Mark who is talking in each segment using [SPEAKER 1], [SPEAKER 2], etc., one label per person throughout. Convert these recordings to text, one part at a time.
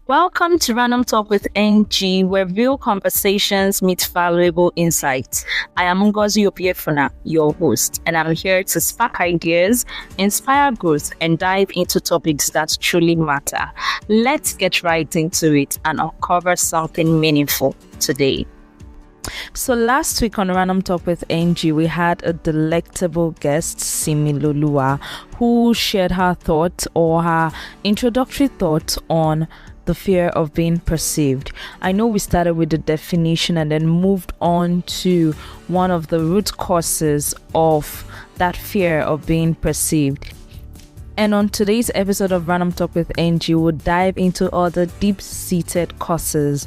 [SPEAKER 1] Welcome to Random Talk with NG, where real conversations meet valuable insights. I am Ngozi Opiefuna, your host, and I'm here to spark ideas, inspire growth, and dive into topics that truly matter. Let's get right into it and uncover something meaningful today. So last week on Random Talk with NG, we had a delectable guest, Similoluwa, who shared her thoughts or her introductory thoughts on the fear of being perceived. I know we started with the definition and then moved on to one of the root causes of that fear of being perceived. And on today's episode of Random Talk with NG, we'll dive into other deep-seated causes.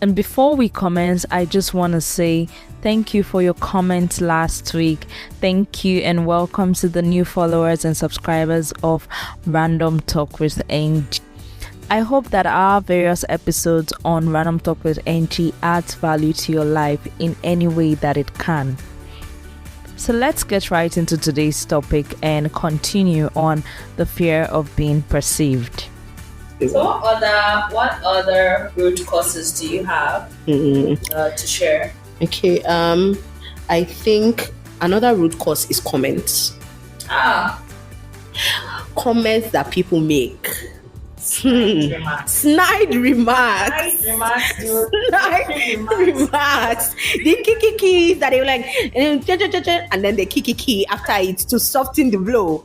[SPEAKER 1] And before we commence, I just want to say thank you for your comments last week. Thank you and welcome to the new followers and subscribers of Random Talk with NG. I hope that our various episodes on Random Talk with NG adds value to your life in any way that it can. So let's get right into today's topic and continue on the fear of being perceived.
[SPEAKER 2] So what other root causes do you have to share?
[SPEAKER 3] Okay, I think another root cause is comments. Comments that people make. Snide remarks. The kiki that they were like, and then the kiki after it to soften the blow.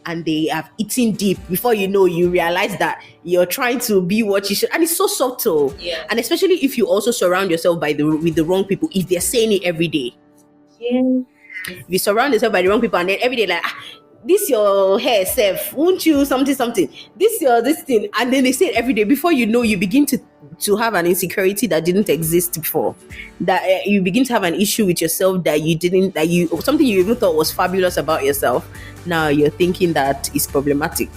[SPEAKER 3] And they have eaten deep. Before you know, you realize that you're trying to be what you should, and it's so subtle.
[SPEAKER 2] Yeah.
[SPEAKER 3] And especially if you also surround yourself with the wrong people, if they're saying it every day.
[SPEAKER 2] Yeah.
[SPEAKER 3] If you surround yourself by the wrong people, and then every day like, this your hair self, won't you something, this your this thing, and then they say it every day. Before you know, you begin to have an insecurity that didn't exist before, that you begin to have an issue with yourself something you even thought was fabulous about yourself, now you're thinking that is problematic.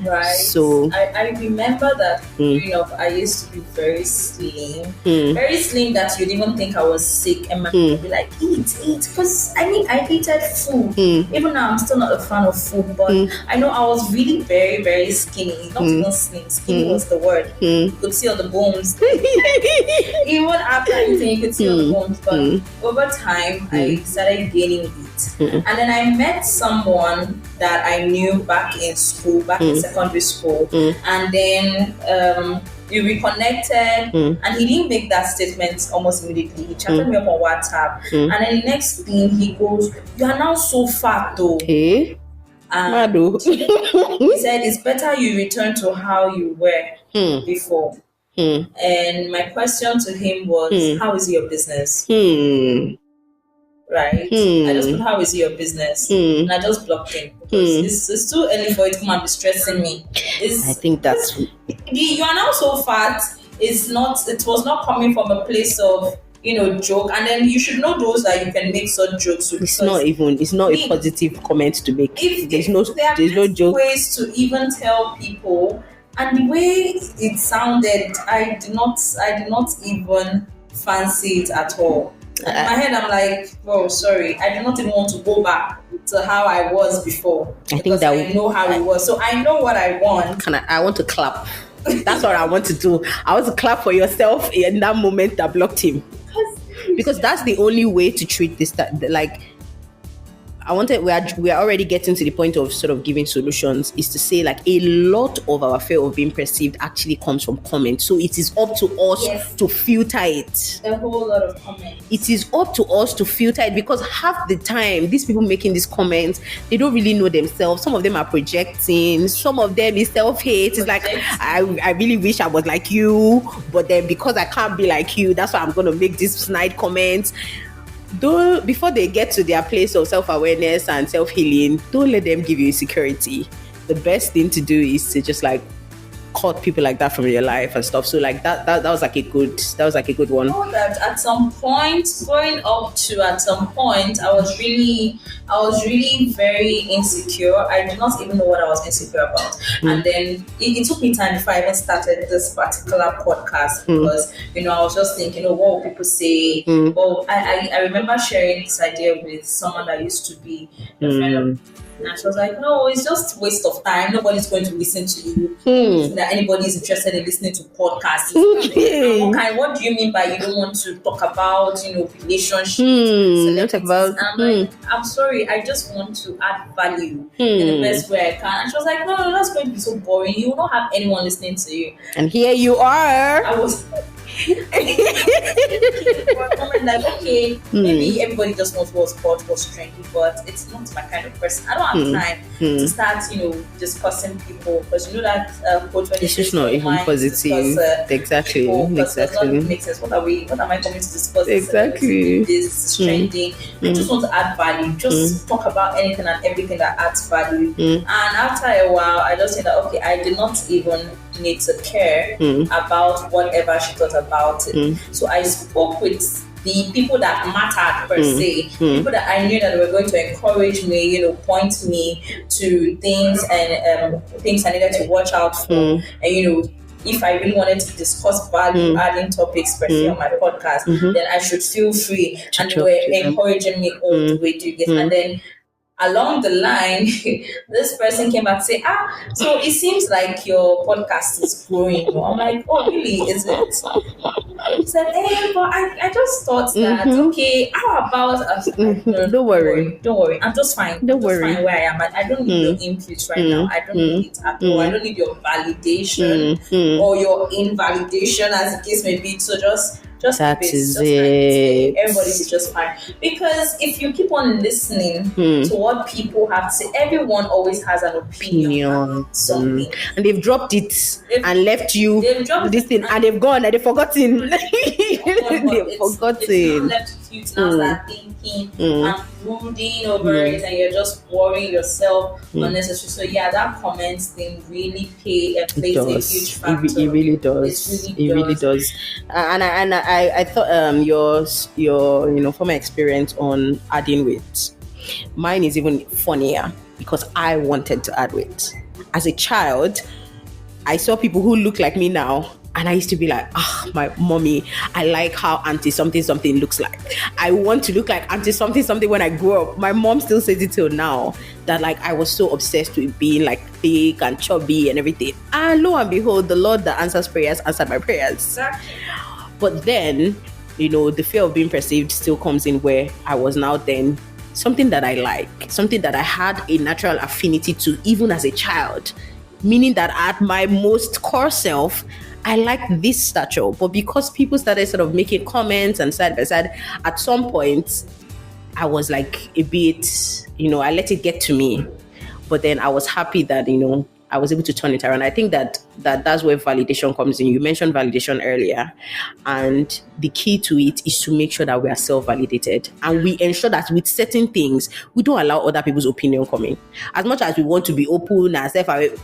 [SPEAKER 2] Right.
[SPEAKER 3] So
[SPEAKER 2] I remember that growing up, I used to be very slim that you'd even think I was sick, and my mom would be like, eat, because I hated food. Even now, I'm still not a fan of food, but I know I was really very, very skinny. Not even slim, skinny was the word. You could see all the bones. Even after eating, you could see all the bones. But over time, I started gaining weight, and then I met someone that I knew back in school, in secondary school, and then we reconnected, and he didn't make that statement almost immediately. He chatted me up on WhatsApp, and then the next thing he goes, "You are now so fat though."
[SPEAKER 3] Okay.
[SPEAKER 2] And he said, "It's better you return to how you were before." And my question to him was, "How is your business?" Right? I just put, "How is your business?" And I just blocked him because it's too early for it to come and be stressing me.
[SPEAKER 3] I think that's
[SPEAKER 2] you are now so fat. It was not coming from a place of joke, and then you should know those that you can make such jokes with.
[SPEAKER 3] It's not a positive comment to make. There's no joke.
[SPEAKER 2] Ways to even tell people, and the way it sounded, I did not even fancy it at all. In my head, I'm like, "Oh, sorry, I do not even want to go back to how I was before." I know how it was, so I know what I want.
[SPEAKER 3] I want to clap. That's what I want to do. I want to clap for yourself in that moment that blocked him, because that's the only way to treat this. Like, we are already getting to the point of sort of giving solutions, is to say like a lot of our fear of being perceived actually comes from comments. So it is up to us to filter it.
[SPEAKER 2] A whole lot of comments.
[SPEAKER 3] It is up to us to filter it, because half the time these people making these comments, they don't really know themselves. Some of them are projecting. Some of them is self-hate. It's like, I really wish I was like you, but then because I can't be like you, that's why I'm going to make these snide comments. Though before they get to their place of self-awareness and self-healing, don't let them give you insecurity. The best thing to do is to just like cut people like that from your life and stuff. So like that was like a good one.
[SPEAKER 2] I know that at some point, I was really I was really very insecure. I did not even know what I was insecure about. And then it took me time before I even started this particular podcast because, I was just thinking, what will people say? Well, I remember sharing this idea with someone that used to be a friend of. And she was like, no, it's just waste of time. Nobody's going to listen to you. That anybody is interested in listening to podcasts. What do you mean by you don't want to talk about, relationships?
[SPEAKER 3] Not about.
[SPEAKER 2] And I'm like, I'm sorry, I just want to add value in the best way I can. And she was like, no, that's going to be so boring. You will not have anyone listening to you.
[SPEAKER 3] And here you are.
[SPEAKER 2] I was like, okay, maybe everybody just wants what's hot, what's trendy, but it's not my kind of person. I don't have time to start, discussing people because that quote when
[SPEAKER 3] it's just not even positive. Exactly.
[SPEAKER 2] Does not make sense. What am I coming to discuss?
[SPEAKER 3] Exactly.
[SPEAKER 2] This is trending. I just want to add value. Just talk about anything and everything that adds value. And after a while, I just said that okay, I did not even need to care about whatever she thought about it. So I spoke with the people that mattered per se, people that I knew that were going to encourage me, point me to things and things I needed to watch out for. And if I really wanted to discuss value adding topics, especially on my podcast, then I should feel free. And they were encouraging me all the way to get. And then along the line, this person came back to say, so it seems like your podcast is growing. I'm like, oh, really? Is it? He said, but I just thought that, okay, how about...
[SPEAKER 3] Don't worry.
[SPEAKER 2] Don't worry. I'm just fine.
[SPEAKER 3] Don't worry.
[SPEAKER 2] Fine where I am. I don't need your input right now. I don't need it at all. I don't need your validation or your invalidation, as the case may be. So just
[SPEAKER 3] that is it.
[SPEAKER 2] Everybody's just fine. Because if you keep on listening to what people have to say, everyone always has an opinion on something.
[SPEAKER 3] And they've dropped it and left you this thing and they've gone and they've forgotten. They've forgotten.
[SPEAKER 2] It's not left with you to now start thinking and brooding over it, and you're just worrying yourself unnecessarily. So yeah, that comment thing really plays a huge factor.
[SPEAKER 3] It really does. It really does. And I thought your former experience on adding weight, mine is even funnier because I wanted to add weight. As a child, I saw people who look like me now, and I used to be like, my mommy, I like how auntie something looks like. I want to look like auntie something when I grow up. My mom still says it till now that like I was so obsessed with being like big and chubby and everything. And lo and behold, the Lord that answers prayers answered my prayers.
[SPEAKER 2] Exactly.
[SPEAKER 3] But then, the fear of being perceived still comes in where I was now then something that I like, something that I had a natural affinity to even as a child. Meaning that at my most core self, I like this stature. But because people started sort of making comments and side by side, at some point, I was like a bit, I let it get to me. But then I was happy that, I was able to turn it around. I think that's where validation comes in. You mentioned validation earlier, and the key to it is to make sure that we are self-validated, and we ensure that with certain things we don't allow other people's opinion come in. As much as we want to be open and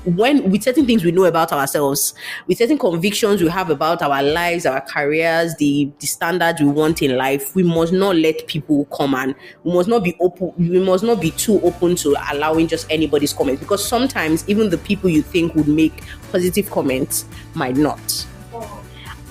[SPEAKER 3] when with certain things we know about ourselves, with certain convictions we have about our lives, our careers, the standards we want in life, we must not let people come, and we must not be open. We must not be too open to allowing just anybody's comment, because sometimes even the people you think would make positive comments might not.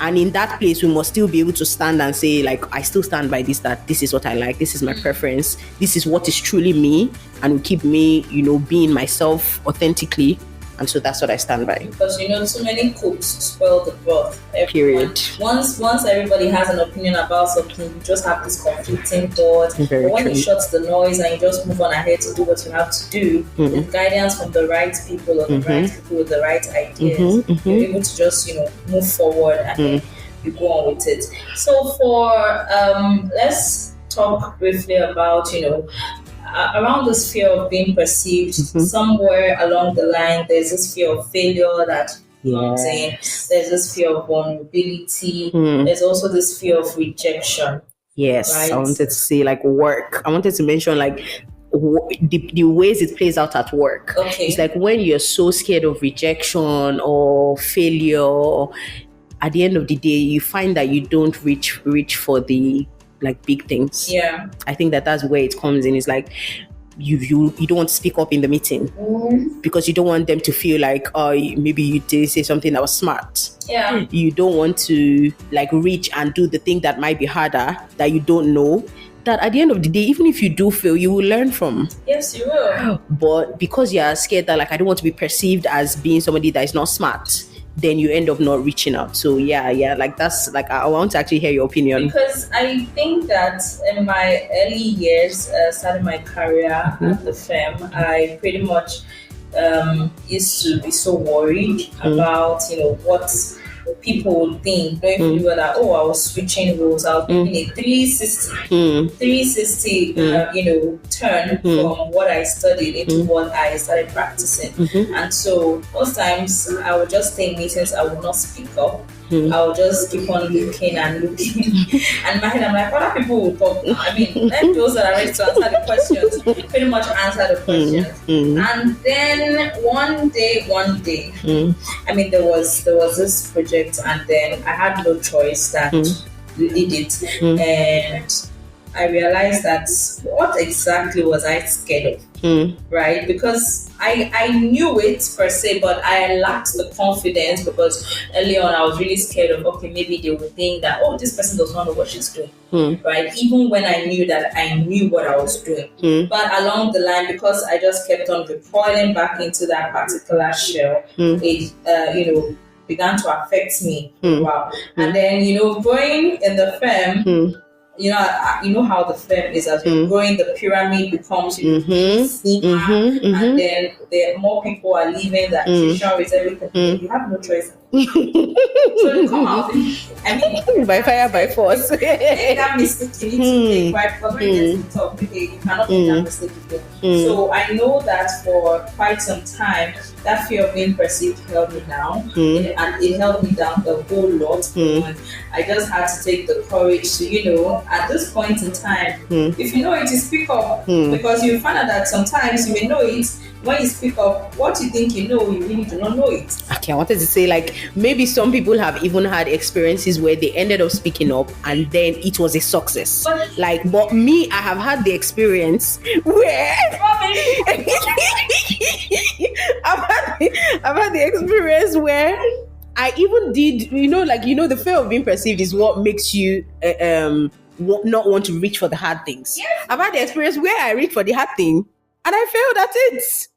[SPEAKER 3] And in that place, we must still be able to stand and say, like, I still stand by this, that this is what I like, this is my preference, this is what is truly me, and will keep me, being myself authentically. And so that's what I stand by.
[SPEAKER 2] Because too many cooks spoil the broth.
[SPEAKER 3] Period.
[SPEAKER 2] Once everybody has an opinion about something, you just have this conflicting thought.
[SPEAKER 3] Very
[SPEAKER 2] but when
[SPEAKER 3] true.
[SPEAKER 2] you shut the noise and you just move on ahead to do what you have to do, with guidance from the right people or the right people with the right ideas, you're able to just move forward and then you go on with it. So for let's talk briefly about around this fear of being perceived. Somewhere along the line, there's this fear of failure that comes in. There's this fear of vulnerability. There's also this fear of rejection.
[SPEAKER 3] Yes,
[SPEAKER 2] right?
[SPEAKER 3] I wanted to say like work. I wanted to mention like the ways it plays out at work.
[SPEAKER 2] Okay.
[SPEAKER 3] It's like when you're so scared of rejection or failure, at the end of the day, you find that you don't reach for the like big things.
[SPEAKER 2] Yeah.
[SPEAKER 3] I think that's where it comes in. It's like you don't want to speak up in the meeting because you don't want them to feel like, oh, maybe you did say something that was smart.
[SPEAKER 2] Yeah.
[SPEAKER 3] You don't want to like reach and do the thing that might be harder that you don't know. That at the end of the day, even if you do fail, you will learn from.
[SPEAKER 2] Yes, you will.
[SPEAKER 3] But because you are scared that like I don't want to be perceived as being somebody that is not smart, then you end up not reaching out. So yeah, like that's like I want to actually hear your opinion.
[SPEAKER 2] Because I think that in my early years, starting my career at the firm, I pretty much used to be so worried about what people would think, knowing fully well that I was switching roles, I was making a 360 turn from what I studied into what I started practicing. And so most times I would just stay in meetings, I would not speak up. I'll just keep on looking and looking. And in my head, I'm like, other people will talk. I mean, let those that are ready to answer the questions pretty much answer the questions. And then one day, I mean, there was this project, and then I had no choice that we did it. And I realized that what exactly was I scared of? Right? Because I knew it per se, but I lacked the confidence because early on I was really scared of, okay, maybe they would think that, oh, this person does not know what she's doing. Right? Even when I knew that I knew what I was doing. But along the line, because I just kept on recoiling back into that particular shell, it began to affect me. Wow. And then, growing in the firm, you know how the firm is, as you're growing, the pyramid becomes steeper, and then more people are leaving, the attrition rate, everything. You have no choice. So you come out. I mean,
[SPEAKER 3] by fire, by force.
[SPEAKER 2] That mistake you need to take, right? Because when you get to talk, you cannot make that mistake again. So I know that for quite some time, that fear of being perceived held me down, and it held me down a whole lot. I just had to take the courage to, at this point in time, if you know it, you speak up, because you find out that sometimes you may know it. When you speak up, what you think you know, you really do not know it.
[SPEAKER 3] Okay, I wanted to say, like, maybe some people have even had experiences where they ended up speaking up and then it was a success. But me, I have had the experience where I've had the experience where I even did, the fear of being perceived is what makes you not want to reach for the hard things. Yes. I've had the experience where I reached for the hard thing and I failed at it.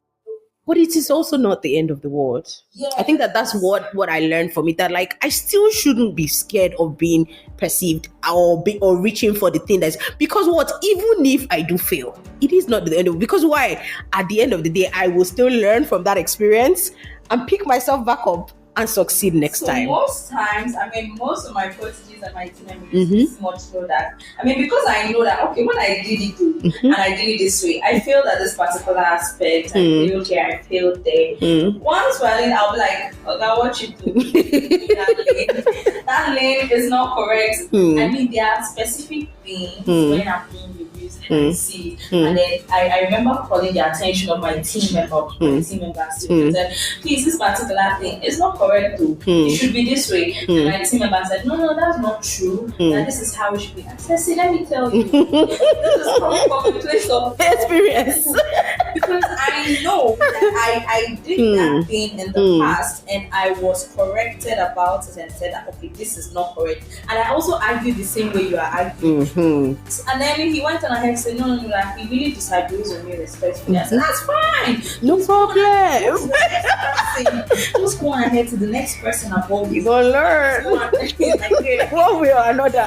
[SPEAKER 3] But it is also not the end of the world. Yes. I think that's what I learned from it, that like I still shouldn't be scared of being perceived or reaching for the thing that's, because even if I do fail, it is not the end of it. Because why? At the end of the day, I will still learn from that experience and pick myself back up and succeed next time.
[SPEAKER 2] Most times, most of my coaches and my team members this much know that. Because I know that, okay, when I did it and I did it this way, I failed at this particular aspect. I failed here, I failed there. Once we're in, I'll be like, okay, what you do? That lane is not correct. There are specific things when I'm being reviewed and I see. And then I remember calling the attention of my team members and said, please, this particular thing is not correct too. It should be this way. And my team member said, no, that's not true. That this is how it should be. I said, see, let me tell you. This is coming from a place of experience. Because I know that I did that thing in the past and I was corrected about it and said that, okay, this is not correct. And I also argued the same way you are arguing. And then he went on ahead and said, no, like, he really disagrees with me respectfully. I said, that's fine.
[SPEAKER 3] No problem.
[SPEAKER 2] Just go on ahead to the next person above you.
[SPEAKER 3] You're going to learn. One way or another.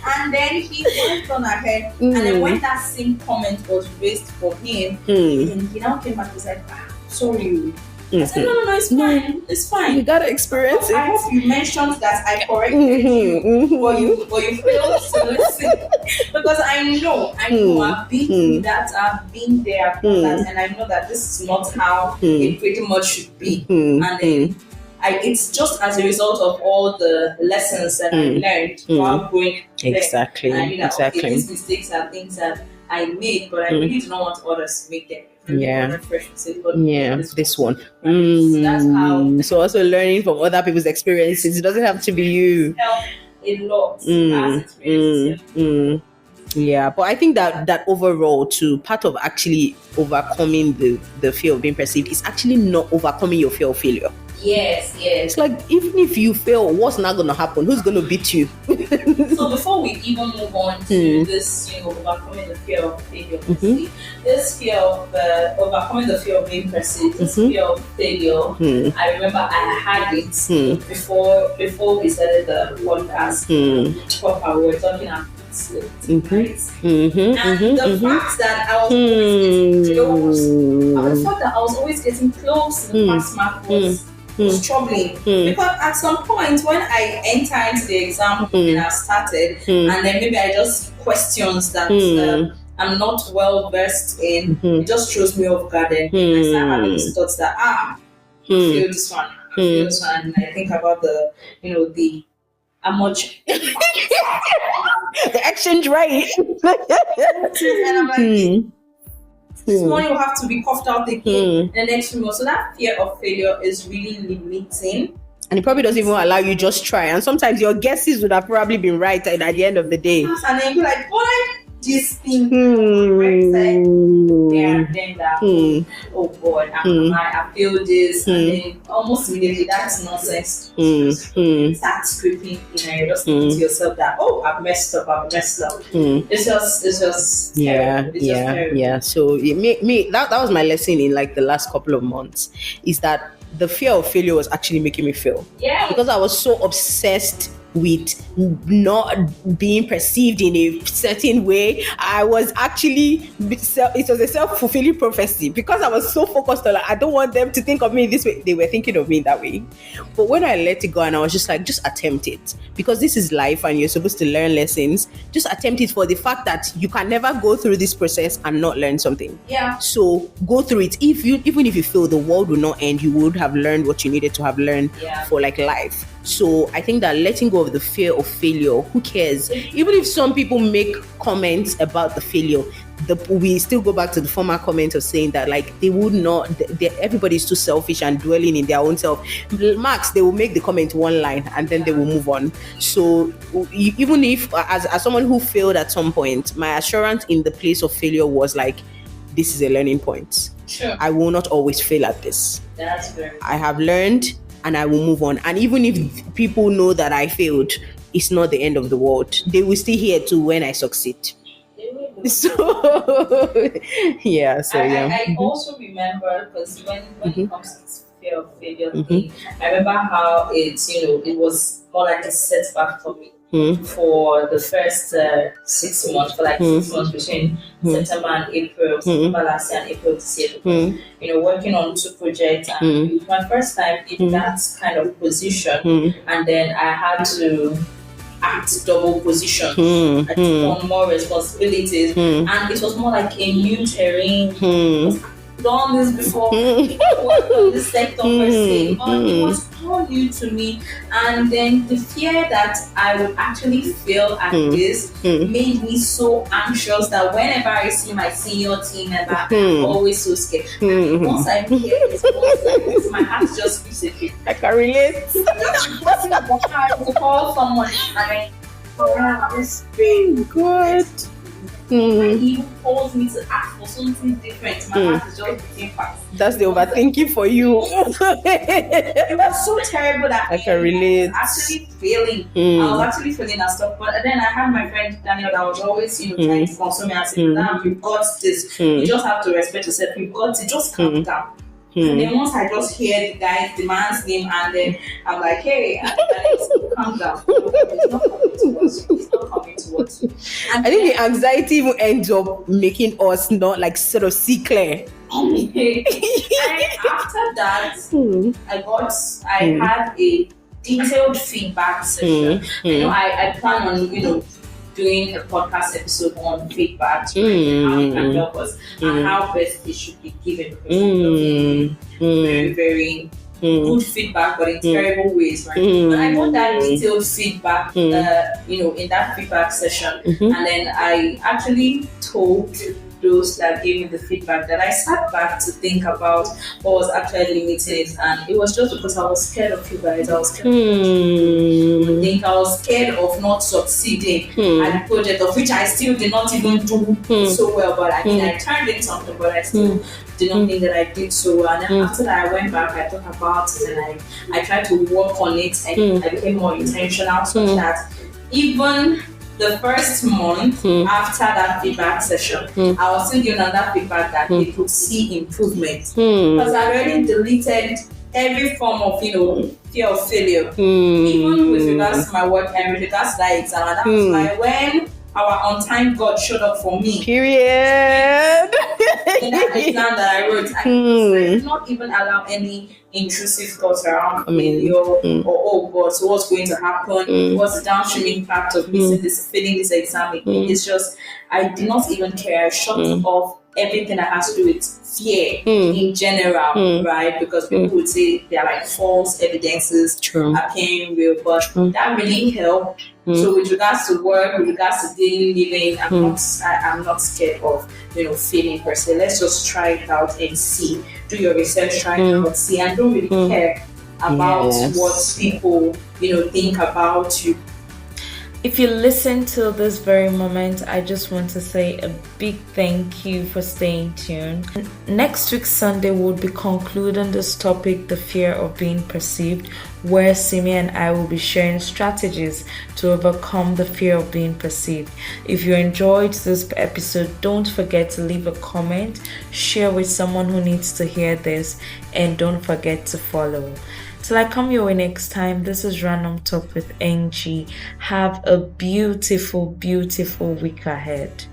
[SPEAKER 2] And then he went on ahead. And then when that same comment was raised for him, he now came back and said, sorry. I said, no, it's fine. It's fine.
[SPEAKER 3] You gotta experience it.
[SPEAKER 2] I hope you mentioned that I corrected you, but you failed to listen. Because I know I've been through that, I've been there, I've done that, and I know that this is not how it pretty much should be. And then it's just as a result of all the lessons that I learned while growing.
[SPEAKER 3] Exactly.
[SPEAKER 2] And I knew that, okay, these mistakes are things that I made, but I really do not want others to make them.
[SPEAKER 3] This one.
[SPEAKER 2] So that's how.
[SPEAKER 3] So also learning from other people's experiences. It doesn't have to be you.
[SPEAKER 2] Help a lot as experiences.
[SPEAKER 3] Yeah, but I think that overall, too, part of actually overcoming the fear of being perceived is actually not overcoming your fear of failure.
[SPEAKER 2] Yes.
[SPEAKER 3] It's like, even if you fail, what's not going to happen? Who's going to beat you?
[SPEAKER 2] So before we even move on to this, overcoming the fear of failure, this fear of overcoming the fear of being perceived, this fear of failure, I remember I had it before we started the podcast. We were talking about sleep, right? And the fact that I was always getting close, the fact that I was always getting close to the pass mark was troubling, because at some point when I enter into the exam and I started, and then maybe I just questions that I'm not well versed in, it just throws me off guard, and I start having these thoughts that I feel this one, and I think about the how much
[SPEAKER 3] the exchange rate,
[SPEAKER 2] and I'm like, this money will have to be coughed out again in the next few months. So that fear of failure is really limiting.
[SPEAKER 3] And it probably doesn't even allow you just try. And sometimes your guesses would have probably been right at the end of the day.
[SPEAKER 2] And then you're like, what? This thing, then that, oh God, I feel this, and then almost immediately that's nonsense. Starts creeping, you're just thinking to yourself that, oh, I've messed up. It's just terrible.
[SPEAKER 3] Yeah. So that was my lesson in like the last couple of months, is that the fear of failure was actually making me fail.
[SPEAKER 2] Yeah.
[SPEAKER 3] Because I was so obsessed with not being perceived in a certain way. I was actually, it was a self-fulfilling prophecy, because I was so focused on, like, I don't want them to think of me this way. They were thinking of me that way. But when I let it go, and I was just like, just attempt it, because this is life and you're supposed to learn lessons. Just attempt it, for the fact that you can never go through this process and not learn something.
[SPEAKER 2] Yeah.
[SPEAKER 3] So go through it. Even if you feel the world will not end, you would have learned what you needed to have learned for like life. So I think that letting go of the fear of failure, who cares? Even if some people make comments about the failure, we still go back to the former comment of saying that, like, they would not, everybody's too selfish and dwelling in their own self. Max, they will make the comment one line and then they will move on. So even if, as someone who failed at some point, my assurance in the place of failure was like, this is a learning point.
[SPEAKER 2] Sure.
[SPEAKER 3] I will not always fail at this.
[SPEAKER 2] That's very
[SPEAKER 3] I have learned, and I will move on. And even if people know that I failed, it's not the end of the world. They will still hear too when I succeed. So yeah.
[SPEAKER 2] I also remember, because when it comes to this fear of failure thing, I remember how it was more like a setback for me. For the first 6 months, for like 6 months between September and April, September last year and April this year, because, working on 2 projects, and it was my first time in that kind of position, and then I had to act double position. I took on more responsibilities, and it was more like a new terrain. I've done this before, worked on this sector per se, but it was all new to me. And then the fear that I would actually fail at this made me so anxious that whenever I see my senior team member, I'm always so scared. And once I hear this, my heart just beats a bit.
[SPEAKER 3] I can relate.
[SPEAKER 2] To call someone and this thing,
[SPEAKER 3] good.
[SPEAKER 2] He even calls me to ask for something different. My heart is just beating fast.
[SPEAKER 3] That's the overthinking for you.
[SPEAKER 2] It was so terrible that
[SPEAKER 3] I can relate.
[SPEAKER 2] I was actually failing. I was actually failing and stuff. But then I had my friend Daniel that was always, trying to console me and say, "Now you've got this. You just have to respect yourself. You've got it. Just calm down." And then once I just hear the man's name, and then I'm like, hey, and calm down. It's not coming towards you. And
[SPEAKER 3] I think the anxiety even ends up making us not like sort of see clear.
[SPEAKER 2] And after that, I had a detailed feedback session. I plan on, doing a podcast episode on feedback, how it can help us and how best it should be given. Very, very good feedback, but in terrible ways, right? But I got that detailed feedback, in that feedback session, and then I actually told those that gave me the feedback that I sat back to think about what was actually limiting it, and it was just because I was scared of you guys. I was scared I think I was scared of not succeeding at the project, of which I still did not even do so well. But I mean, I turned in something, but I still did not think that I did so well. And then after that, I went back, I thought about it, and I tried to work on it, and I became more intentional, so that even the first month after that feedback session, I was still giving another feedback that they could see improvement, because I already deleted every form of, fear of failure, even with regards to my work and with regards to that exam. And that was why when our on-time God showed up for me.
[SPEAKER 3] Period.
[SPEAKER 2] In that exam that I wrote, I did not even allow any intrusive thoughts around failure or, oh God, so what's going to happen? What's the downstream impact of failing this exam again? It's just, I did not even care. I shut off everything that has to do with fear in general, right? Because people would say they're like false evidences appearing real, but that really helped. So with regards to work, with regards to daily living, I'm not scared of failing per se. Let's just try it out and see. Do your research, try it out, see, and don't really care about what people think about you.
[SPEAKER 1] If you listen to this very moment, I just want to say a big thank you for staying tuned. Next week, Sunday, we'll be concluding this topic, the fear of being perceived, where Simi and I will be sharing strategies to overcome the fear of being perceived. If you enjoyed this episode, don't forget to leave a comment, share with someone who needs to hear this, and don't forget to follow. Till I come your way next time, this is Random Talk with NG. Have a beautiful, beautiful week ahead.